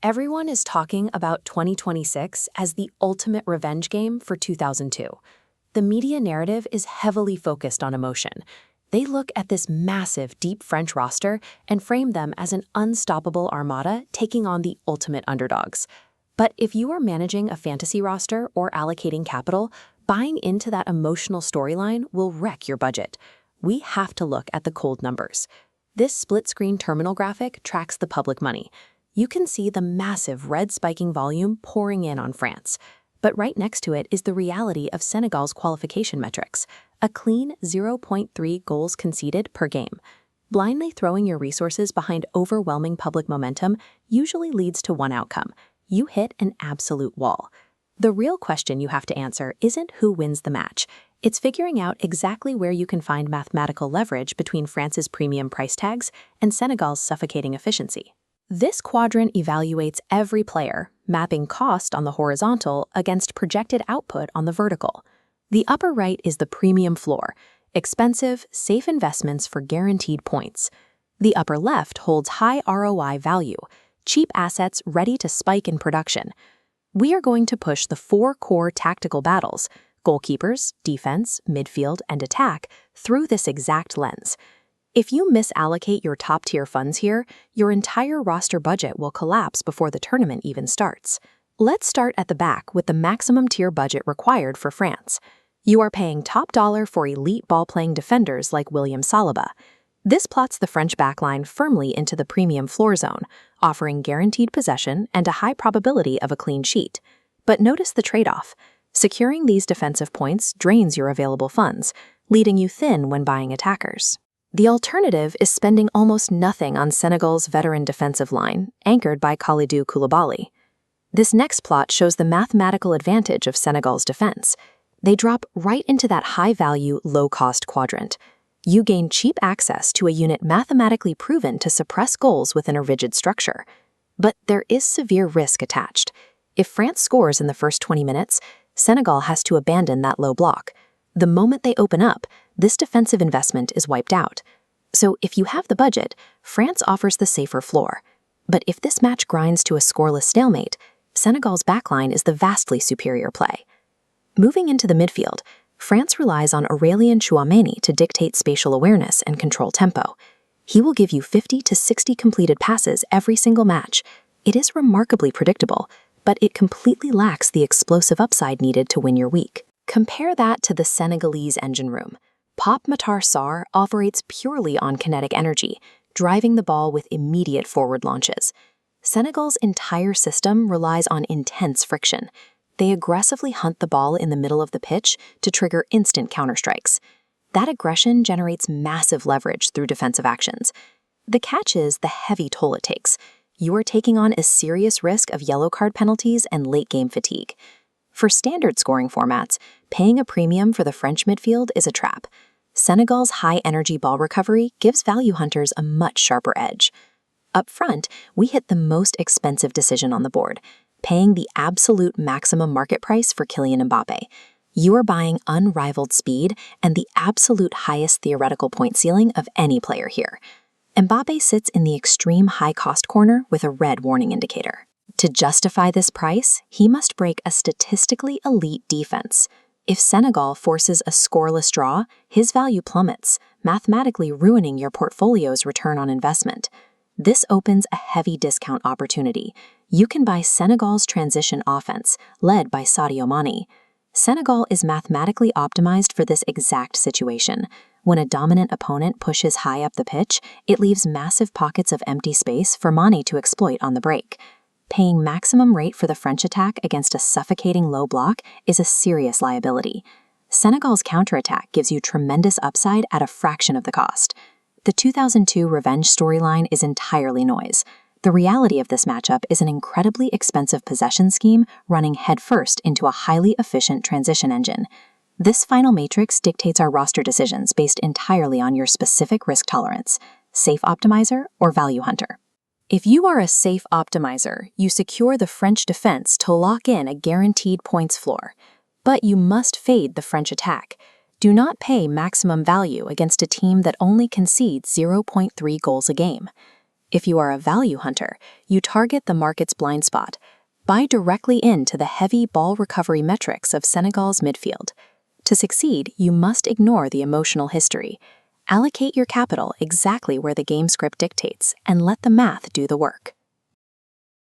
Everyone is talking about 2026 as the ultimate revenge game for 2002. The media narrative is heavily focused on emotion. They look at this massive, deep French roster and frame them as an unstoppable armada taking on the ultimate underdogs. But if you are managing a fantasy roster or allocating capital, buying into that emotional storyline will wreck your budget. We have to look at the cold numbers. This split-screen terminal graphic tracks the public money. You can see the massive red spiking volume pouring in on France. But right next to it is the reality of Senegal's qualification metrics, a clean 0.3 goals conceded per game. Blindly throwing your resources behind overwhelming public momentum usually leads to one outcome. You hit an absolute wall. The real question you have to answer isn't who wins the match. It's figuring out exactly where you can find mathematical leverage between France's premium price tags and Senegal's suffocating efficiency. This quadrant evaluates every player, mapping cost on the horizontal against projected output on the vertical. The upper right is the premium floor, expensive, safe investments for guaranteed points. The upper left holds high ROI value, cheap assets ready to spike in production. We are going to push the four core tactical battles, goalkeepers, defense, midfield, and attack, through this exact lens. If you misallocate your top-tier funds here, your entire roster budget will collapse before the tournament even starts. Let's start at the back with the maximum tier budget required for France. You are paying top dollar for elite ball-playing defenders like William Saliba. This plots the French backline firmly into the premium floor zone, offering guaranteed possession and a high probability of a clean sheet. But notice the trade-off. Securing these defensive points drains your available funds, leaving you thin when buying attackers. The alternative is spending almost nothing on Senegal's veteran defensive line, anchored by Kalidou Koulibaly. This next plot shows the mathematical advantage of Senegal's defense. They drop right into that high-value, low-cost quadrant. You gain cheap access to a unit mathematically proven to suppress goals within a rigid structure. But there is severe risk attached. If France scores in the first 20 minutes, Senegal has to abandon that low block. The moment they open up, this defensive investment is wiped out. So if you have the budget, France offers the safer floor. But if this match grinds to a scoreless stalemate, Senegal's backline is the vastly superior play. Moving into the midfield, France relies on Aurélien Tchouameni to dictate spatial awareness and control tempo. He will give you 50 to 60 completed passes every single match. It is remarkably predictable, but it completely lacks the explosive upside needed to win your week. Compare that to the Senegalese engine room. Pape Matar Sarr operates purely on kinetic energy, driving the ball with immediate forward launches. Senegal's entire system relies on intense friction. They aggressively hunt the ball in the middle of the pitch to trigger instant counterstrikes. That aggression generates massive leverage through defensive actions. The catch is the heavy toll it takes. You are taking on a serious risk of yellow card penalties and late-game fatigue. For standard scoring formats, paying a premium for the French midfield is a trap. Senegal's high-energy ball recovery gives value hunters a much sharper edge. Up front, we hit the most expensive decision on the board, paying the absolute maximum market price for Kylian Mbappé. You are buying unrivaled speed and the absolute highest theoretical point ceiling of any player here. Mbappé sits in the extreme high-cost corner with a red warning indicator. To justify this price, he must break a statistically elite defense. If Senegal forces a scoreless draw, his value plummets, mathematically ruining your portfolio's return on investment. This opens a heavy discount opportunity. You can buy Senegal's transition offense, led by Sadio Mané. Senegal is mathematically optimized for this exact situation. When a dominant opponent pushes high up the pitch, it leaves massive pockets of empty space for Mané to exploit on the break. Paying maximum rate for the French attack against a suffocating low block is a serious liability. Senegal's counterattack gives you tremendous upside at a fraction of the cost. The 2002 revenge storyline is entirely noise. The reality of this matchup is an incredibly expensive possession scheme running headfirst into a highly efficient transition engine. This final matrix dictates our roster decisions based entirely on your specific risk tolerance, safe optimizer or value hunter. If you are a safe optimizer, you secure the French defense to lock in a guaranteed points floor. But you must fade the French attack. Do not pay maximum value against a team that only concedes 0.3 goals a game. If you are a value hunter, you target the market's blind spot. Buy directly into the heavy ball recovery metrics of Senegal's midfield. To succeed, you must ignore the emotional history. Allocate your capital exactly where the game script dictates and let the math do the work.